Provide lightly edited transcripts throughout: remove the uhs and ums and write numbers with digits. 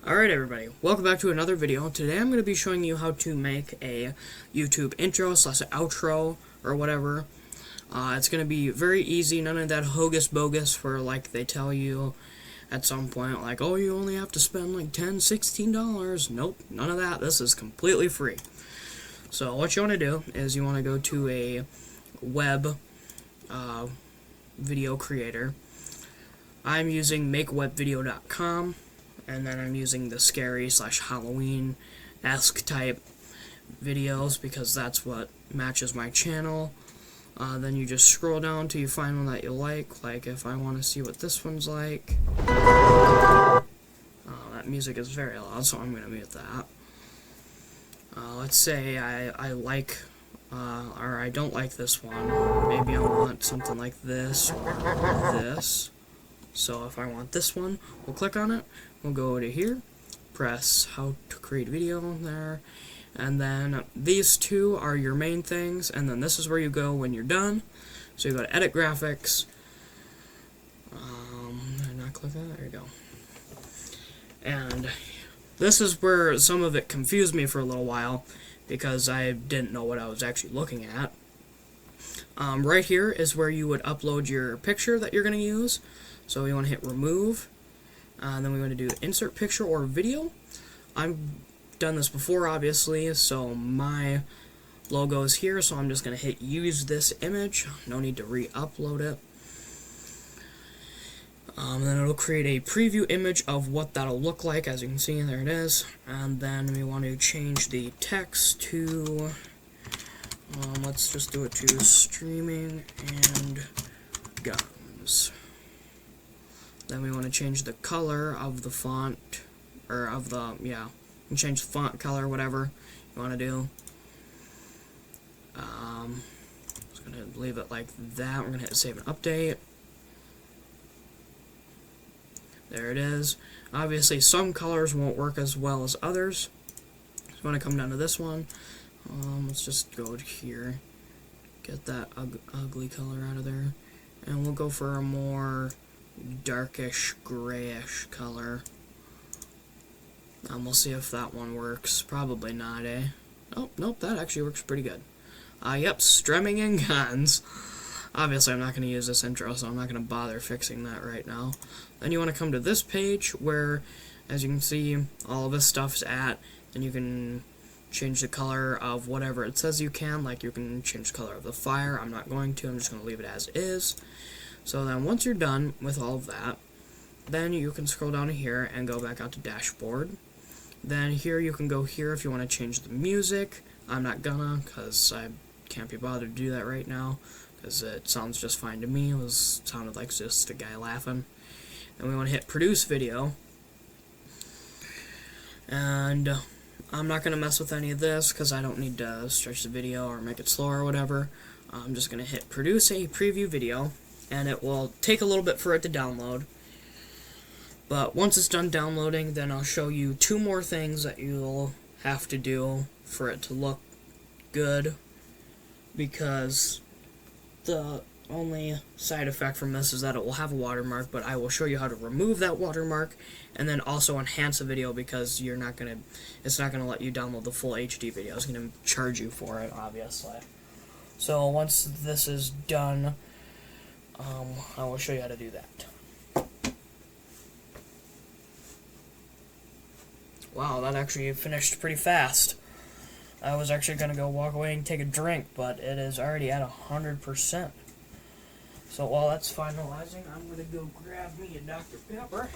Alright everybody, welcome back to another video. Today I'm going to be showing you how to make a YouTube intro / outro or whatever. It's going to be very easy, none of that hocus pocus where like they tell you at some point like, oh, you only have to spend like $10, $16. Nope, none of that. This is completely free. So what you want to do is you want to go to a web video creator. I'm using makewebvideo.com. And then I'm using the scary / Halloween-esque type videos because that's what matches my channel. Then you just scroll down till you find one that you like. Like if I want to see what this one's like. That music is very loud, so I'm going to mute that. Let's say I like, or I don't like this one. Maybe I want something like this or this. So if I want this one, we'll click on it, we'll go to here, press how to create video there, and then these two are your main things, and then this is where you go when you're done. So you go to edit graphics, did I not click that? There you go. And this is where some of it confused me for a little while, because I didn't know what I was actually looking at. Right here is where you would upload your picture that you're going to use. So we want to hit remove, then we want to do insert picture or video. I've done this before obviously, so my logo is here, so I'm just going to hit use this image. No need to re-upload it. Then it'll create a preview image of what that'll look like. As you can see, there it is. And then we want to change the text to, let's just do it to streaming and guns. Then we want to change the color of the font, or of the, yeah, you can change the font color, whatever you want to do. Just going to leave it like that. We're going to hit save and update. There it is. Obviously, some colors won't work as well as others. So you want to come down to this one. Let's just go to here. Get that ugly color out of there. And we'll go for a more darkish grayish color. We'll see if that one works. Probably not, eh? Oh, nope, that actually works pretty good. Yep, streaming and guns. Obviously, I'm not going to use this intro, so I'm not going to bother fixing that right now. Then you want to come to this page where, as you can see, all of this stuff's at, and you can change the color of whatever it says you can. Like, you can change the color of the fire. I'm not going to. I'm just going to leave it as is. So then once you're done with all of that, then you can scroll down to here and go back out to dashboard. Then here you can go here if you want to change the music. I'm not gonna, because I can't be bothered to do that right now, because it sounds just fine to me. It sounded like just a guy laughing. And we want to hit produce video. And I'm not going to mess with any of this, because I don't need to stretch the video or make it slower or whatever. I'm just going to hit produce a preview video. And it will take a little bit for it to download. But once it's done downloading, then I'll show you two more things that you'll have to do for it to look good. Because the only side effect from this is that it will have a watermark, but I will show you how to remove that watermark and then also enhance the video, because it's not gonna let you download the full HD video. It's gonna charge you for it, obviously. So once this is done, I will show you how to do that. Wow, that actually finished pretty fast. I was actually going to go walk away and take a drink, but it is already at 100%. So while that's finalizing, I'm going to go grab me a Dr. Pepper.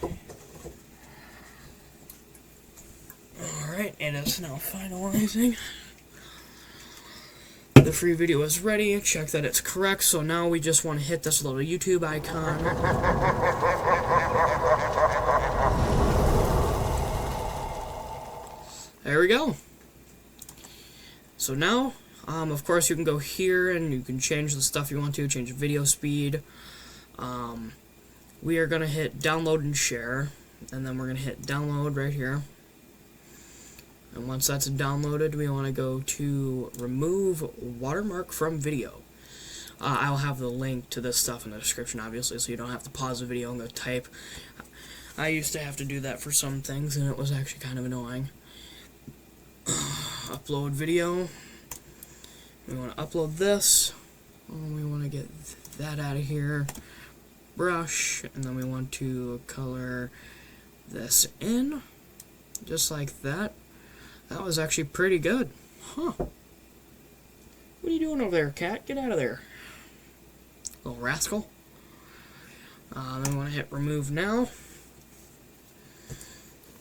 Alright, it is now finalizing. The free video is ready. Check that it's correct. So now we just want to hit this little YouTube icon. There we go. So now, of course, you can go here and you can change the stuff you want to, change video speed. We are going to hit download and share, and then we're going to hit download right here. And once that's downloaded, we want to go to remove watermark from video. I'll have the link to this stuff in the description, obviously, so you don't have to pause the video and go type I used to have to do that for some things, and it was actually kind of annoying. Upload video. We want to upload this. We want to get that out of here. Brush, and then we want to color this in, just like that. That was actually pretty good. Huh. What are you doing over there, cat? Get out of there. Little rascal. Then we want to hit remove now.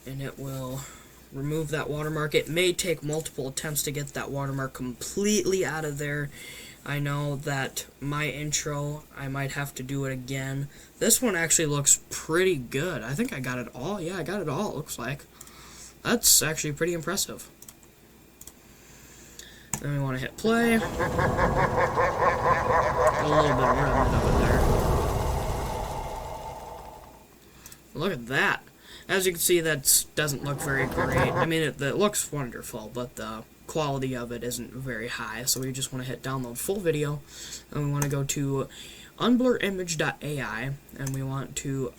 And it will remove that watermark. It may take multiple attempts to get that watermark completely out of there. I know that my intro, I might have to do it again. This one actually looks pretty good. I think I got it all. Yeah, I got it all, it looks like. That's actually pretty impressive. Then we want to hit play. A little bit of remnant of it there. Look at that. As you can see, that doesn't look very great. I mean, it looks wonderful, but the quality of it isn't very high. So we just want to hit download full video, and we want to go to unblurimage.ai, and we want to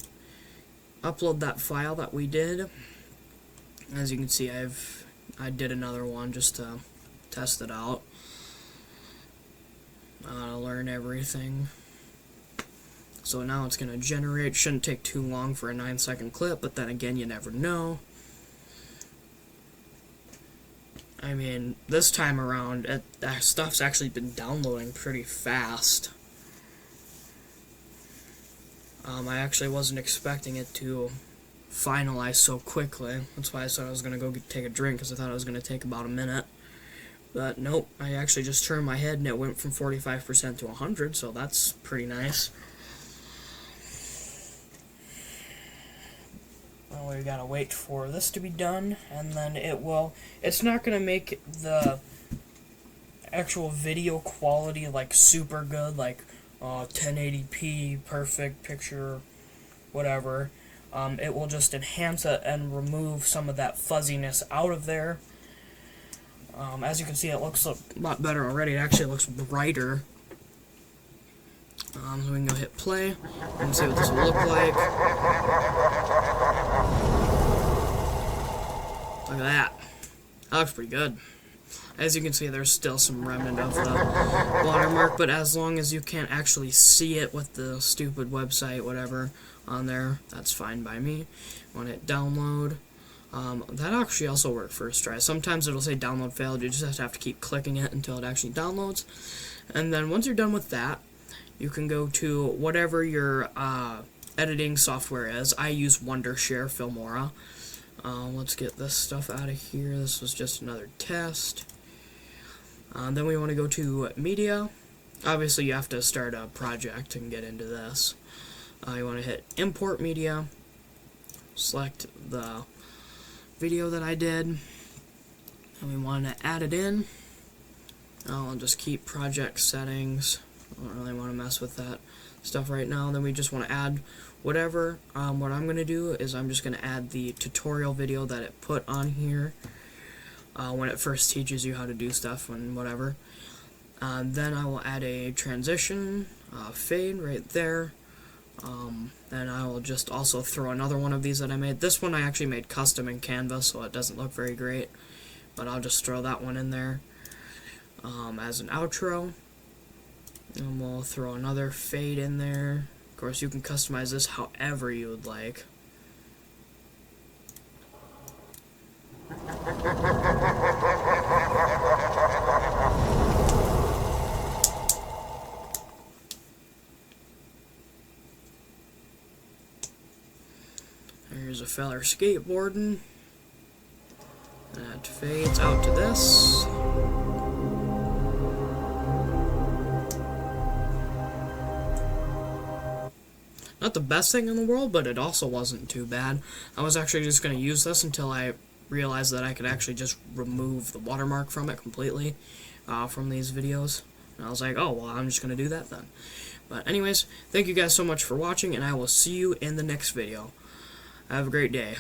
upload that file that we did. As you can see, I did another one just to test it out, learn everything. So now it's going to generate. Shouldn't take too long for a 9-second clip, but then again, you never know. I mean, this time around, that stuff's actually been downloading pretty fast. I actually wasn't expecting it to finalize so quickly. That's why I said I was going to go take a drink, because I thought it was going to take about a minute. But nope, I actually just turned my head and it went from 45% to 100, so that's pretty nice. Well, we gotta wait for this to be done, and then it's not gonna make the actual video quality like super good, like 1080p, perfect picture, whatever. It will just enhance it and remove some of that fuzziness out of there. As you can see, it looks a lot better already. It actually looks brighter. So we can go hit play and see what this will look like. Look at that. That looks pretty good. As you can see, there's still some remnant of the watermark, but as long as you can't actually see it with the stupid website, whatever, on there, that's fine by me. Want to hit download. That actually also worked first try. Sometimes it'll say download failed. You just have to keep clicking it until it actually downloads. And then once you're done with that, you can go to whatever your editing software is. I use Wondershare Filmora. Let's get this stuff out of here. This was just another test. Then we want to go to media. Obviously, you have to start a project and get into this. You want to hit import media. Select the video that I did. And we want to add it in. I'll just keep project settings. I don't really want to mess with that stuff right now. Then we just want to add whatever. What I'm going to do is I'm just going to add the tutorial video that it put on here when it first teaches you how to do stuff and whatever. Then I will add a transition fade right there. Then I will just also throw another one of these that I made. This one I actually made custom in Canva, so it doesn't look very great, but I'll just throw that one in there as an outro. And we'll throw another fade in there. Of course, you can customize this however you would like. Here's a feller skateboarding. That fades out to this. Not the best thing in the world, but it also wasn't too bad. I was actually just going to use this until I realized that I could actually just remove the watermark from it completely from these videos. And I was like, oh, well, I'm just going to do that then. But anyways, thank you guys so much for watching, and I will see you in the next video. Have a great day.